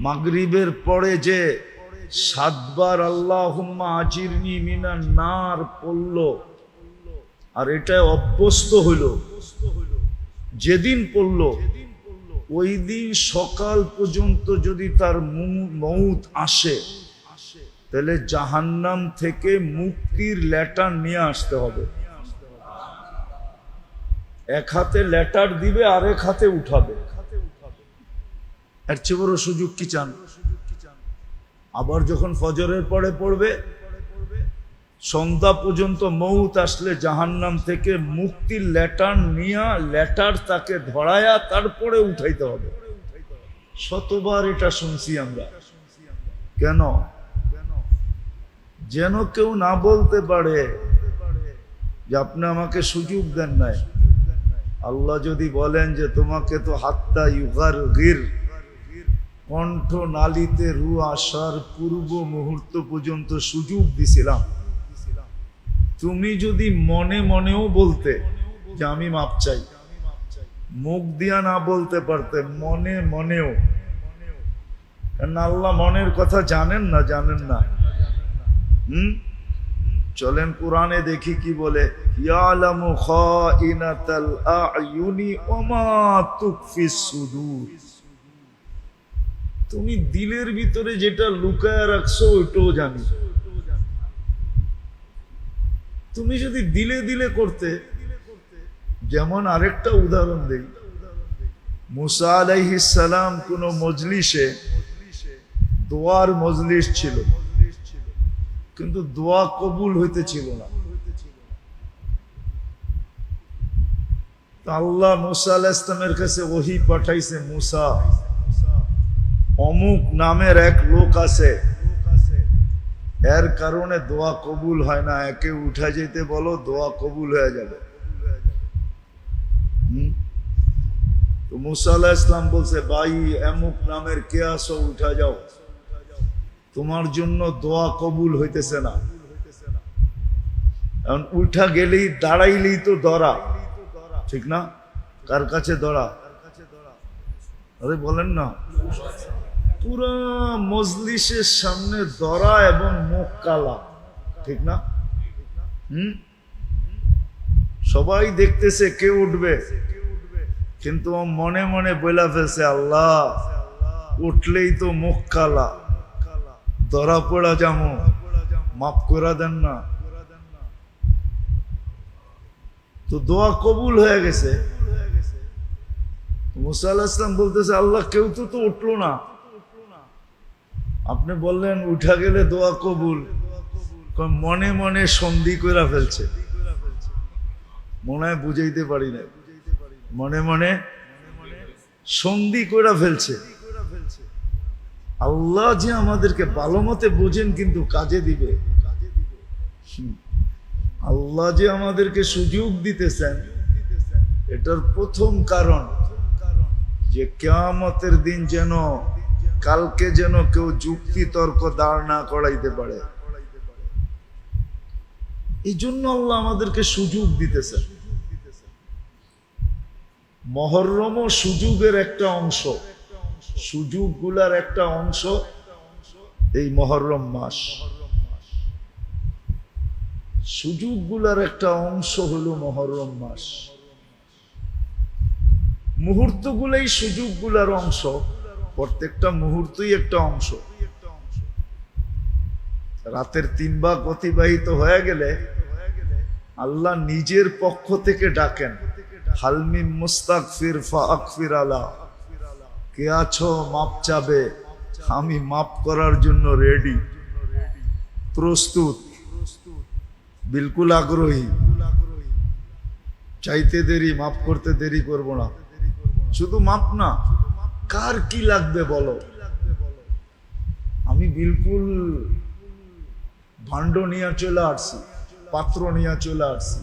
মাগরিবের পরে যে 7 বার আল্লাহুম্মা আজিরনি মিনান নার পড়ল, আর এটা অভ্যস্ত হইল, যেদিন পড়ল ওই দিন সকাল পর্যন্ত যদি তার মউত আসে, তাহলে জাহান্নাম থেকে মুক্তির লেটার নিয়ে আসতে হবে। এক হাতে লেটার দিবে, আরেক হাতে উঠাবে। এর চেয়ে বড় সুযোগ কি চান? আবার যখন ফজরের পরে পড়বে, সন্ধ্যা পর্যন্ত মউত আসলে জাহান্নাম থেকে মুক্তির লেটার নিয়া, লেটার তাকে ধরায়া তারপরে উঠাইতে হবে। শতবার এটা শুনছি আমরা। কেন? যেন কেউ না বলতে পারে যে আপনি আমাকে সুযোগ দেন নাই। আল্লাহ যদি বলেন যে তোমাকে তো হাত্তা ইউগার গির, কণ্ঠ নালীতে রু আসার পূর্ব মুহূর্ত পর্যন্ত সুযোগ দিছিলাম, তুমি যদি মনে মনেও বলতে যে আমি মাপ চাই, মুখ দিয়া না বলতে পারতে, মনে মনেও, কারণ আল্লাহ মনের কথা জানেন না, জানেন না। চলেন কোরআনে দেখি কি বলে, ইয়ালামু খাইনাতাল আয়ুনি ওয়া মা তুখফিস সুদূর। তুমি দিলের ভিতরে যেটা লুকায় রাখছো ওইটাও জানি। তুমি যদি দিলে দিলে করতে, যেমন আরেকটা উদাহরণ দেই, মুসা আলাইহিস সালাম কোন মজলিসে, দোয়ার মজলিস ছিল, কিন্তু দোয়া কবুল হইতেছিল না। আল্লাহ মুসা আলাইহিস সালামের কাছে ওহী পাঠাইছে, মুসা, অমুক নামের এক লোক আছে, এর কারণে দোয়া কবুল হয় না, একে উঠা যেতে বলো, দোয়া কবুল হয়ে যাবে। তো মুসা আলাইহিস সালাম বলছে, ভাই অমুক নামের কে আসো, উঠা যাও, তোমার জন্য দোয়া কবুল হইতেছে না। এখন উঠা গেলেই, দাঁড়াইলেই তো ধরা, ঠিক না? কার কাছে ধরা? আরে বলেন না, পুরা মজলিসের সামনে ধরা এবং মুখ কালা, ঠিক না? সবাই দেখতেছে কে উঠবে, কিন্তু মনে মনে বইলা ফেলছে, আল্লাহ উঠলেই তো মুখ কালা, ধরা পড়া যামো, মাফ করে দেন না। তো দোয়া কবুল হয়ে গেছে। মুসা আলাইহিস সালাম বলতেছে, আল্লাহ কেউ তো উঠলো না, আপনি বললেন উঠা গেলে দোয়া কবুল। মনে মনে সন্ধি করে ফেলছে, মনে হয় বুঝাইতে পারি না, মনে মনে সন্ধি করে ফেলছে। আল্লাহ যে আমাদেরকে ভালো মতে বোঝেন, কিন্তু কাজে দিবে। আল্লাহ যে আমাদেরকে সুযোগ দিতেছেন, এটার প্রথম কারণ যে কিয়ামতের দিন যেন, কালকে যেন কেউ যুক্তি তর্ক দাঁড় না করাইতে পারে। এই জন্য আল্লাহ আমাদেরকে সুযোগ দিতেছেন। মুহররমও সুযোগের একটা অংশ, সুযোগগুলার একটা অংশ এই মুহররম মাস। সুযোগগুলার একটা অংশ হলো মুহররম মাস। মুহূর্তগুলাই সুযোগগুলার অংশ, প্রত্যেকটা মুহূর্তই একটা অংশ। রাতের 3 ভাগ অতিবাহিত হয়ে গেলে আল্লাহ নিজের পক্ষ থেকে ডাকেন, হালমি মুস্তাগফির ফাগফির আলা, কে আছো মাপ চাবে, আমি মাপ করার জন্য রেডি, প্রস্তুত, বিলকুল আগ্রহী। চাইতে দেরি, মাপ করতে দেরি করব না। শুধু মাপ না, কার কি লাগবে বলো, আমি বিলকুল ভান্ড নিয়ে চলে আসছি, পাত্র নিয়ে চলে আসছি,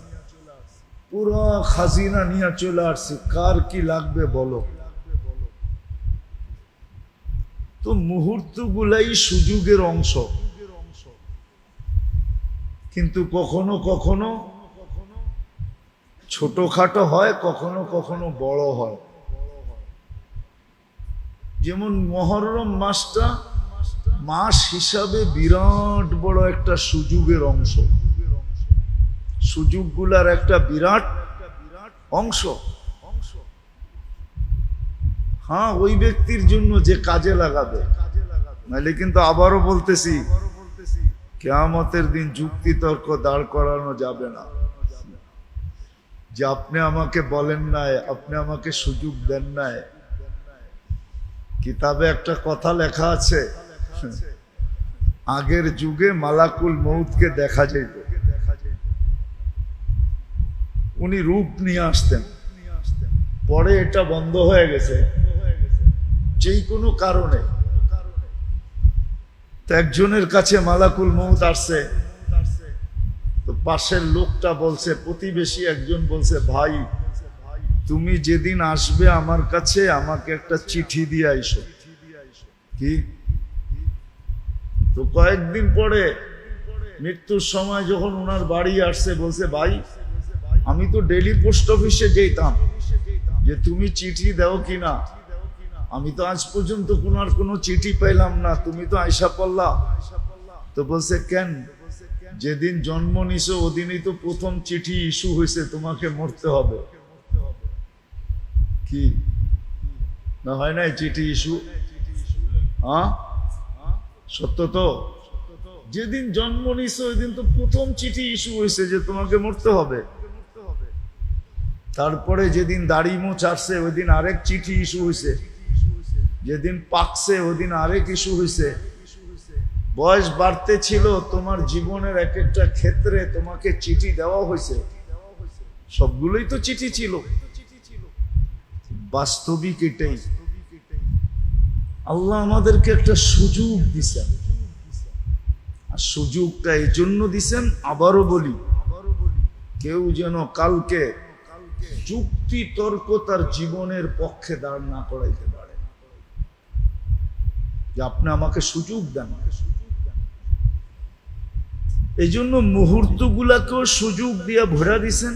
পুরো খাজিনা নিয়ে চলে আসছি, কার কি লাগবে বলো। তো মুহূর্তগুলাই সুযোগের অংশ, কিন্তু কখনো কখনো ছোটখাটো হয়, কখনো কখনো বড় হয়। যেমন মুহররম মাসটা মাস হিসাবে বিরাট বড় একটা সুযোগের অংশ, সুযোগগুলার একটা বিরাট অংশ। হ্যাঁ, ওই ব্যক্তির জন্য যে কাজে লাগাবে। নাহলে কিন্তু আবারও বলতেছি, কিয়ামতের দিন যুক্তি তর্ক দাঁড় করানো যাবে না যে আপনি আমাকে বলেন নাই, আপনি আমাকে সুযোগ দেন নাই। কিতাবে একটা কথা লেখা আছে, আগের যুগে মালাকুল মউতকে দেখা যেত, উনি রূপ নিয়ে আসতেন। পরে এটা বন্ধ হয়ে গেছে যেই কোনো কারণে। তো একজনের কাছে মালাকুল মউত আসছে, তো পাশের লোকটা বলছে, প্রতিবেশী একজন বলছে, ভাই তুমি যেদিন আসবে আমার কাছে আমাকে একটা চিঠি দিয়ে আইসো। কি? তো কয়েকদিন পরে মৃত্যুর সময় যখন ওনার বাড়ি আসছে, বলছে, ভাই আমি তো ডেলি পোস্ট অফিসে যেতাম যে তুমি চিঠি দাও কিনা, আমি তো আজ পর্যন্ত কোনো চিঠি পাইলাম না, তুমি তো আয়সা পড়লা। তো বলছে, কেন? যেদিন জন্ম নিছো ওদিনই তো প্রথম চিঠি ইস্যু হয়েছে, তোমাকে মরতে হবে। কি না হয় নাই চিঠি ইস্যু? হ্যাঁ, সত্য তো। যেদিন জন্ম নিছো ওই দিন তো প্রথম চিঠি ইস্যু হয়েছে যে তোমাকে মরতে হবে। তারপরে যেদিন দাড়ি মোছ আসছে ওই দিন আরেক চিঠি ইস্যু হয়েছে, যেদিন পাকছে ওই দিন আরেক ইস্যু হয়েছে। বয়স বাড়তে ছিল, তোমার জীবনের এক একটা ক্ষেত্রে তোমাকে চিঠি দেওয়া হয়েছে, সবগুলোই তো চিঠি ছিল। বাস্তবিক এটাই, আল্লাহ আমাদেরকে একটা সুযোগ দিছেন, আর সুযোগটা এই জন্য দিছেন, আবারও বলি, কেউ যেন কালকে যুক্তি তর্ক তার জীবনের পক্ষে দাঁড় না করাইতে পারে, যে আপনি আমাকে সুযোগ দেন। এই জন্য মুহূর্তগুলাকেও সুযোগ দিয়ে ভরা দিছেন,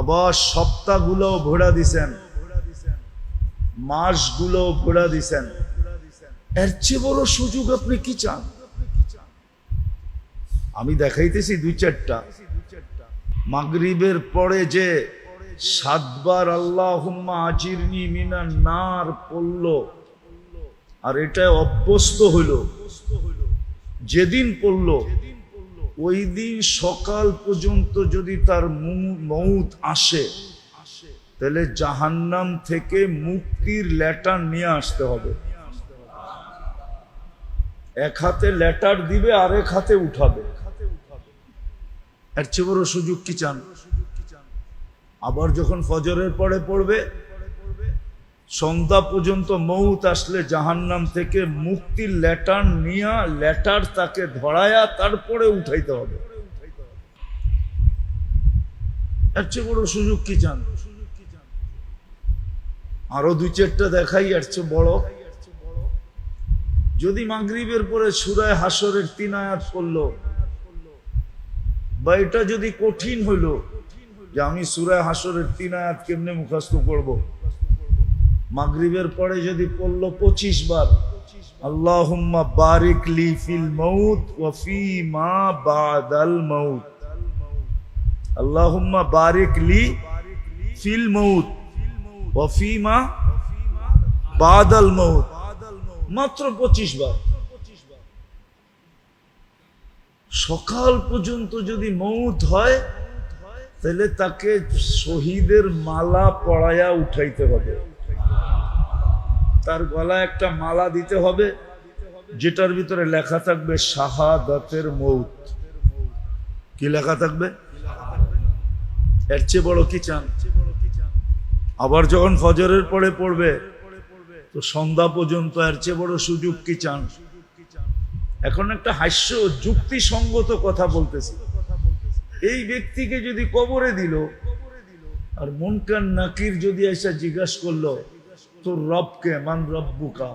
আবার সপ্তাহগুলোও ভরা দিছেন, মাসগুলোও ভরা দিছেন। এর চেয়ে বড় সুযোগ আপনি কি চান? আমি দেখাইতেছি দুই চারটা। মাগরিবের পরে যে 7 বার আল্লাহুম্মা আজিরনি মিনান নার পড়ল, আর এটা অভ্যস্ত হইল, যেদিন পড়ল ওই দিন সকাল পর্যন্ত যদি তার মউত আসে, তাহলে জাহান্নাম থেকে মুক্তির লেটার নিয়ে আসতে হবে। এক হাতে লেটার দিবে, আরেক হাতে উঠাবে। এর চেয়ে বড় সুযোগ কি চান? আবার যখন ফজরের পরে পড়বে, সন্ধ্যা পর্যন্ত মউত আসলে জাহান্নাম থেকে মুক্তির লেটার নিয়া, লেটার তাকে ধরায়া তারপরে উঠাইতে হবে। এর চেয়ে বড় সুযোগ কি চান? আরো দুই চারটা দেখাই এর চেয়ে বড়। যদি মাগরিবের পরে সূরা হাসরের 3 আয়াত পড়লো, বা এটা যদি কঠিন হইল যে আমি সূরা হাসরের 3 আয়াত কেমনে মুখস্থ করব, মাগরিবের পরে যদি পড়লো 25 বার, আল্লাহুম্মা বারিক লি ফিল মাউত ওয়া ফি মা বাদাল মাউত, আল্লাহুম্মা বারিক লি ফিল মাউত ওয়া ফি মা বাদাল মাউত, মাত্র 25 বার। সকাল পর্যন্ত যদি মউত হয়, তাহলে তাকে শহীদের মালা পরায়া উঠাইতে হবে। তার গলায় একটা মালা দিতে হবে, যেটার ভিতরে লেখা থাকবে শাহাদাতের মউত। কি লেখা থাকবে? এর চেয়ে বড় কি চান? আবার যখন ফজরের পরে পড়বে তো সন্ধ্যা পর্যন্ত, এর চেয়ে বড় সুযোগ কি চান? এখন একটা হাস্য যুক্তিসঙ্গত কথা বলতেছি। এই ব্যক্তিকে যদি কবরে দিল, আর মুনকার নাকির যদি এসে জিজ্ঞাসা করলো তোর রবকে, মান রব্বুকা,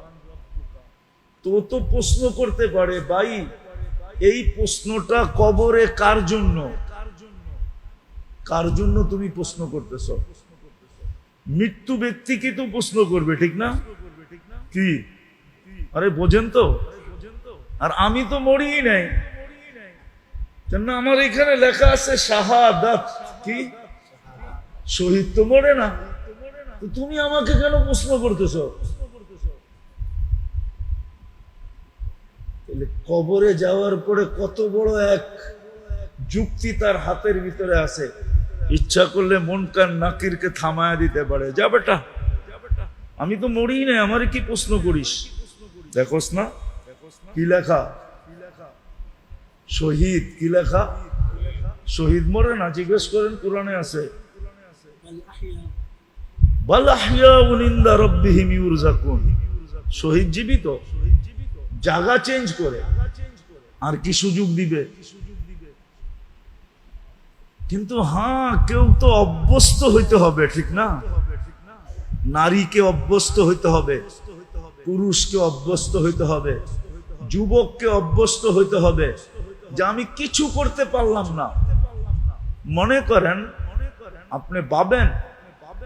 তো প্রশ্ন করতে পারে, ভাই এই প্রশ্নটা কবরে কার জন্য? কার জন্য তুমি প্রশ্ন করতেছ? মৃত্যু ব্যক্তিকে তো প্রশ্ন করবে, ঠিক না? কি আরে বোঝেন তো? আর আমি তো মরিই নাই, কেন আমার এখানে লেখা আছে শাহাদাত। কি শহীদ তো মরে না, তো তুমি আমাকে কেন প্রশ্ন করতেছো? কবরে যাওয়ার পরে কত বড় এক যুক্তি তার হাতের ভিতরে আছে, ইচ্ছা করলে মুনকার নাকিরকে থামায়া দিতে পারে। যা বেটা, আমি তো মরি নাই, আমারে কি প্রশ্ন করিস? দেখোস না কি লেখা? শহীদ। কি লেখা? শহীদ মরে না, জিজ্ঞেস করেন, কোরআনে আছে। বাল আহইয়াউন ইনদা রাব্বিহিম ইউরযাকুন। শহীদ জীবিত, জায়গা চেঞ্জ করে আর কি সুযোগ দিবে? কিন্তু হ্যাঁ, কেউ তো অভ্যস্ত হইতে হবে, ঠিক না? নারীকে অভ্যস্ত হইতে হবে, পুরুষকে অভ্যস্ত হইতে হবে, যুবককে অভ্যস্ত হইতে হবে যে আমি কিছু করতে পারলাম না। মনে করেন আপনি ভাবেন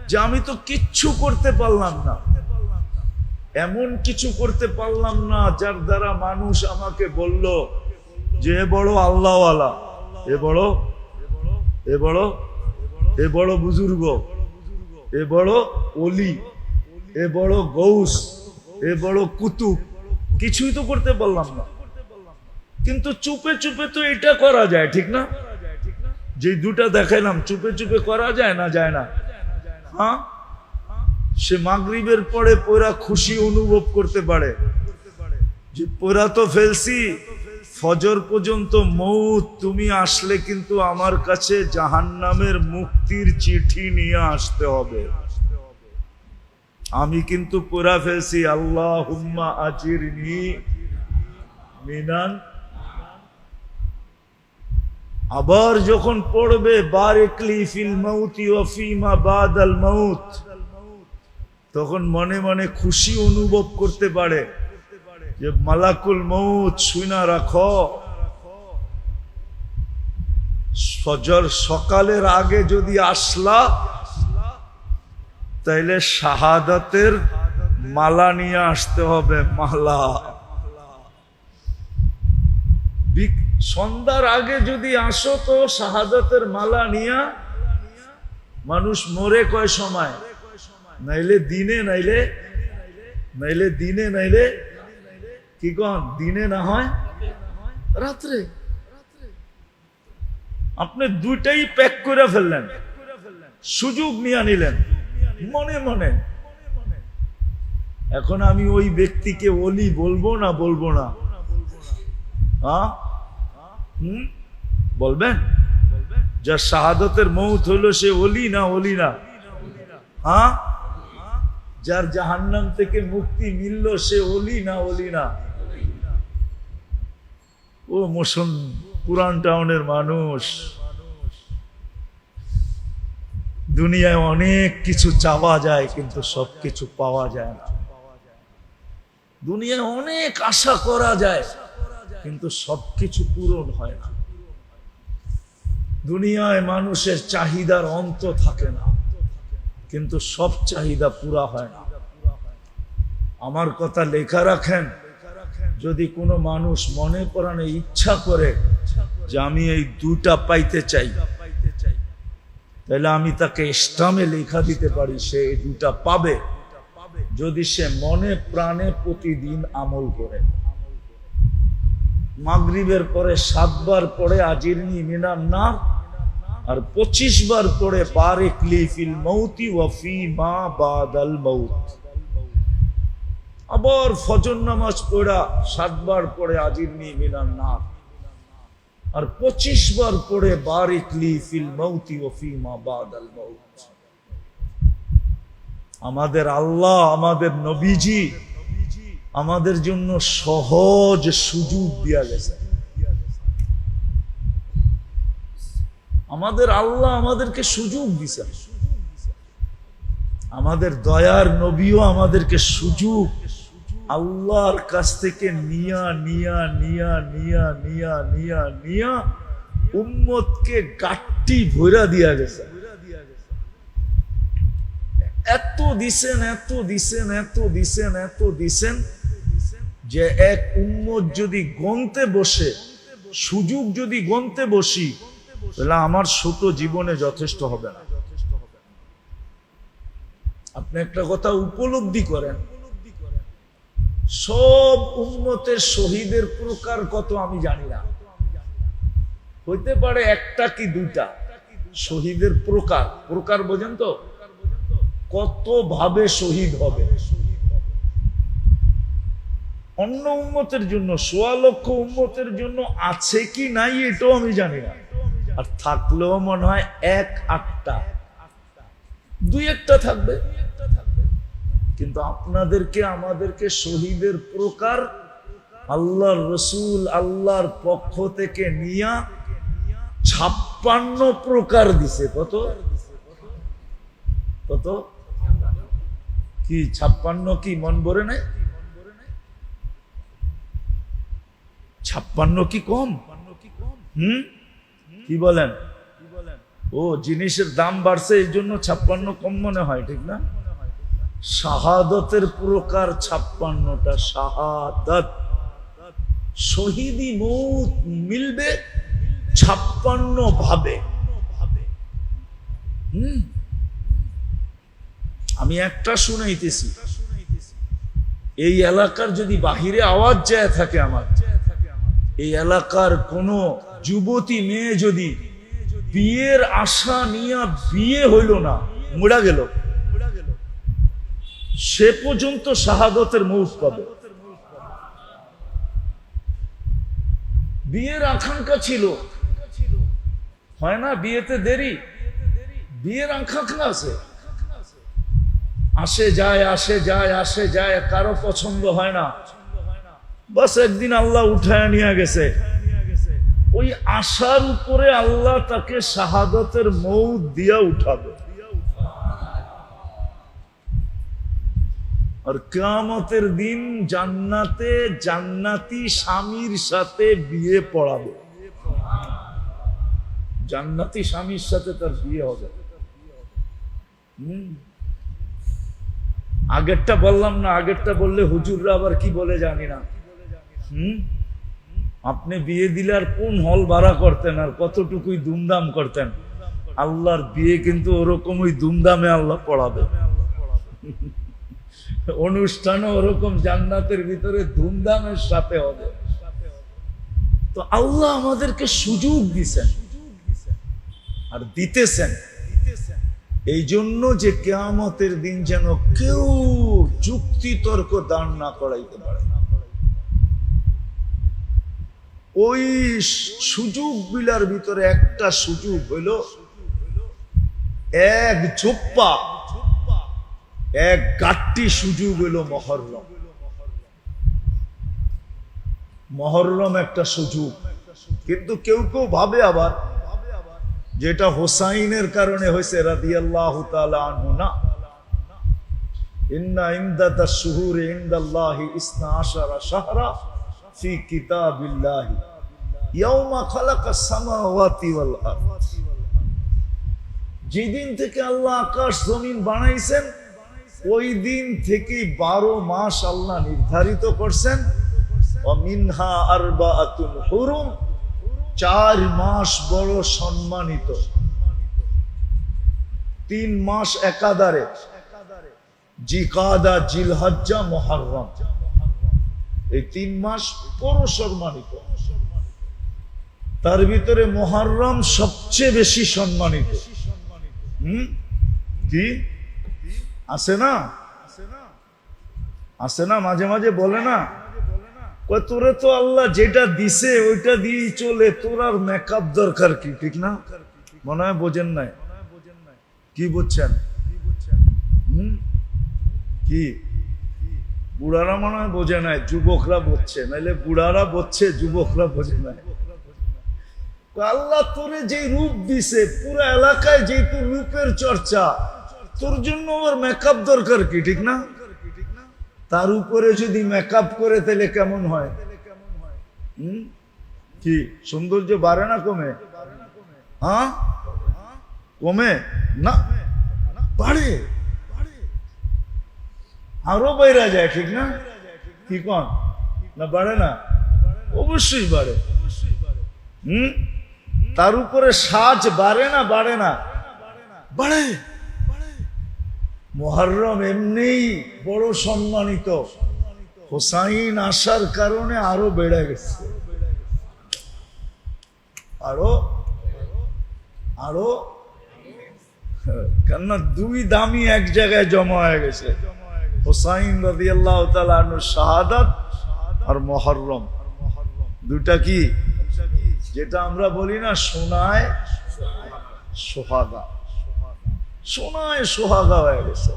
যে আমি তো কিচ্ছু করতে পারলাম না, এমন কিছু করতে পারলাম না যার দ্বারা মানুষ আমাকে বলল যে এ বড় আল্লাহওয়ালা, এ বড় বুজুর্গ, এ বড় ওলি, এ বড় গৌস, এ বড় কুতুব। কিছুই তো করতে পারলাম না, কিন্তু চুপে চুপে তো এটা করা যায়, ঠিক না? যে দুটা দেখাইলাম, চুপে চুপে করা যায় না? যায় না? হ্যাঁ, সে মাগরিবের পরে পুরা খুশি অনুভব করতে পারে যে পুরা তো ফেলছি, ফজর পর্যন্ত মৌত, তুমি আসলে কিন্তু আমার কাছে জাহান্নামের মুক্তির চিঠি নিয়ে আসতে হবে। আমি কিন্তু পুরা ফেলছি, আল্লাহুম্মা আজিরনি মিনান। আবার যখন পড়বে বারিকলি ফিল মাউতি ওয়া ফিমা বাদাল মাউত, তখন মনে মনে খুশি অনুভব করতে পারে যে মালাকুল মউত শুনা রাখো, ফজর সকালের আগে যদি আসলা তাইলে শাহাদাতের মালা নিয়ে আসতে হবে। মালা সন্ধ্যার আগে যদি আসো তো শাহাদাতের মালা নিয়া। মানুষ মরে কয় সময়? নাইলে দিনে, নাইলে দিনে, নাইলে কি কন, দিনে না হয় রাত্রে। আপনি দুইটাই প্যাক করে ফেললেন, সুযোগ নিয়ে নিলেন মনে মনে। এখন আমি ওই ব্যক্তিকে ওলি বলবো না বলবো না? হ্যাঁ, বলবেন? যার শাহাদাতের মউত হইল সে ওলি না ওলি না? হ্যাঁ, যার জাহান্নাম থেকে মুক্তি মিলল সে ওলি না ওলি না? ও মোশন পুরান টাউনের মানুষ, দুনিয়ায় অনেক কিছু চাওয়া যায় কিন্তু সবকিছু পাওয়া যায় না। দুনিয়ায় অনেক আশা করা যায় কিন্তু সবকিছু পূরণ হয় না। দুনিয়ায় মানুষের চাহিদার অন্ত থাকে না, কিন্তু সব চাহিদা পুরা হয় না। আমার কথা লেখা রাখেন, যদি কোনো মানুষ মনে প্রাণে ইচ্ছা করে যে আমি এই দুটা পাইতে চাই, তাহলে আমি তাকে স্টামে লেখা দিতে পারি সে এই দুটা পাবে, যদি সে মনে প্রাণে প্রতিদিন আমল করে। মাগরিবের পরে 7 বার পড়ে আজিরনি মিনান নার, আর 25 বার পড়ে বারিকলি ফিল মাউতি ওয়া ফিমা বাদাল মাউত। আবার ফজর নামাজ পড়া 7 বার পড়ে আজিরনি মিনান নার, আর 25 বার পড়ে বারিকলি ফিল মাউতি ওয়া ফিমা বাদাল মাউত। আমাদের আল্লাহ, আমাদের নবীজি আমাদের জন্য সহজ সুযোগ দিয়া গেছে। আমাদের আল্লাহ আমাদেরকে সুযোগ দিছে। আমাদের দয়ার নবীও আমাদেরকে সুযোগ আল্লাহর কাছ থেকে নিয়া নিয়া নিয়া নিয়া নিয়া নিয়া নিয়া উম্মতকে গাট্টি ভইরা দিয়া গেছে। এত দিছেন, এত দিছেন, এত দিছেন, এত দিছেন যে এক উম্মত যদি গন্তে বসে, সুযোগ যদি গন্তে বসি, তাহলে আমার ছোট জীবনে যথেষ্ট হবে না। আপনি একটা কথা উপলব্ধি করেন, সব উম্মতের শহীদের প্রকার কত আমি জানি না, হইতে পারে একটা কি দুইটা শহীদের প্রকার। প্রকার বোঝেন তো, কত ভাবে শহীদ হবে। অন্য উম্মতের জন্য, 1.25 লক্ষ উম্মতের জন্য আছে কি নাই এটাও আমি জানি না, আর থাকলেও মনে হয় 1-8টা, 2-1টা থাকবে। কিন্তু আপনাদেরকে আমাদেরকে শহীদের প্রকার আল্লাহর রসুল আল্লাহর পক্ষ থেকে নিয়া 56 প্রকার দিছে। কত কত কি 56? কি মন ভরে নাই? 56 কি কম? কি বলেন? ও জিনিসের দাম বাড়ছে এই জন্য 56 কম মনে হয়, ঠিক না? শাহাদতের প্রকার 56টা। শাহাদত, শহীদি মৌত মিলবে 56 ভাবে। আমি একটা শুনাইতেছি, এই এলাকার যদি বাহিরে আওয়াজ যায় থাকে, আমার এই এলাকার কোন যুবতী মেয়ে যদি বিয়ের আশা নিয়ে বিয়ে হইল না, মরা গেল, সে পর্যন্ত শাহাদতের মৌত পাবে। বিয়ের আকাঙ্ক্ষা ছিল, হয় না? বিয়েতে দেরি, বিয়ের আকাঙ্ক্ষা আছে, আসে যায়, আসে যায়, আসে যায়, কারো পছন্দ হয় না, বাস একদিন আল্লাহ উঠায় নিয়ে গেছে। ওই আশার উপরে আল্লাহ তাকে শাহাদতের মৌত দিয়া উঠাবে। আর কিয়ামতের দিন জান্নাতে জান্নাতি স্বামীর সাথে বিয়ে পড়াবে। জান্নাতি স্বামীর সাথে তার বিয়ে হবে। আগেরটা বললাম না, আগেরটা বললে হুজুররা আবার কি বলে জানি না। আপনি বিয়ে দিলে আর কোন হল ভাড়া করতেন, আর কতটুকুই দুমদাম করতেন। আল্লাহর বিয়ে কিন্তু ওরকমই দুমদামে আল্লাহ পড়াবে। অনুষ্ঠানও ওরকম জান্নাতের ভিতরে ধুমধামের সাথে হবে। তো আল্লাহ আমাদেরকে সুযোগ দিছেন আর দিতেছেন এই জন্য যে কিয়ামতের দিন যেন কেউ যুক্তি তর্ক দাঁড় না করাইতে পারে। ওই সুযোগ বিলার ভিতরে একটা সুযোগ হইল, এক ঝোপ্পা, এক গাট্টি সুযোগ হইল মহররম। মহররম একটা সুযোগ, কিন্তু কেউ কেউ ভাবে আবার যেটা হোসাইনের কারণে হয়েছে রাদিয়াল্লাহু তাআলা আনহু। না, ইন্না ইনদাতাশ শুহুরি ইনদাল্লাহি 12 শাহরা ফি কিতাবিল্লাহি ইয়াওমা খালাকাস সামাওয়াতি ওয়াল আরদ। যেদিন থেকে আল্লাহ আকাশ জমিন বানাইছেন ওই দিন থেকে 12 মাস আল্লাহ নির্ধারিত করছেন। মিনহা আরবাআতুন হুরুম, 4 মাস বড় সম্মানিত, 3 মাস একাধারে, জিকাদা, জিলহজ্জা, মুহররম। এই 3 মাস বড় সম্মানিত। তার ভিতরে মুহররম সবচেয়ে বেশি সম্মানিত। কি আছে না? আছে না? মাঝে মাঝে বলে না, তোরে তো আল্লাহ যেটা দিছে ওইটা দিয়ে চলে, তোর আর মেকআপ দরকার কি? ঠিক না? মনে হয় বোঝেন নাই। কি বুঝছেন? কি বুড়ারা মনে হয় বোঝে নাই, যুবকরা বুঝছে, নাইলে বুড়ারা বুঝছে, যুবকরা বোঝে নাই। আল্লাহ তোরে যে রূপ দিছে, পুরো এলাকায় যে তোর রূপের চর্চা, তোর জন্য আবার মেকআপ দরকার কি? ঠিক না? তার উপরে যদি মেকআপ করে তাহলে কেমন হয়? কি সৌন্দর্য বাড়ে না কমে? হ্যাঁ, কমে না, বাড়ে। আরো বাইরে যায়, ঠিক না? কি কন না, বাড়ে না? অবশ্যই বাড়ে। তার উপরে সাজ বাড়ে না? বাড়ে না? বাড়ে। মুহররম এমনিই বড় সম্মানিত, হোসাইন আসার কারণে আরো বেড়ে গেছে, আরো আরো কেননা দুই দামি এক জায়গায় জমা হয়ে গেছে, হোসাইন রাদিয়াল্লাহু তাআলা আনহু শাহাদাত আর মুহররম। দুটা কি, যেটা আমরা বলি না সোনায় সোহাগা, সোনায় সোহাগা হয়ে গেছে।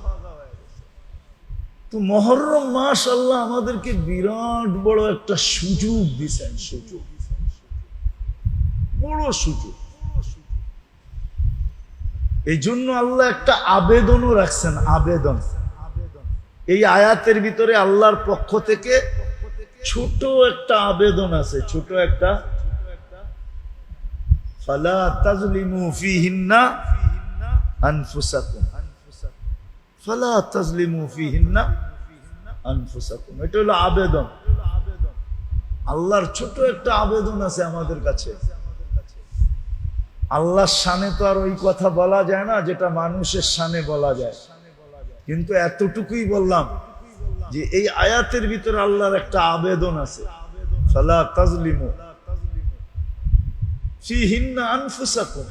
তো মুহররম মাশাআল্লাহ আমাদেরকে বিরাট বড় একটা সুযোগ দিয়েছেন, সুযোগ, বড় সুযোগ। এই জন্য আল্লাহ একটা আবেদনও রাখছেন, আবেদন। এই আয়াতের ভিতরে আল্লাহর পক্ষ থেকে ছোট একটা আবেদন আছে, ছোট একটা, ফালা তাজলিমু ফিহিন্না আনফুসাকুম, ফালা তাজলিমু ফিহিন্না আনফুসাকুম। এটা হলো আবেদন। আল্লাহর ছোট একটা আবেদন আছে আমাদের কাছে। আল্লাহর শানে তো আর ওই কথা বলা যায় না যেটা মানুষের শানে বলা যায়, কিন্তু এতটুকুই বললাম যে এই আয়াতের ভিতরে আল্লাহর একটা আবেদন আছে, ফালা তাজলিমু ফিহিন্না আনফুসাকুম।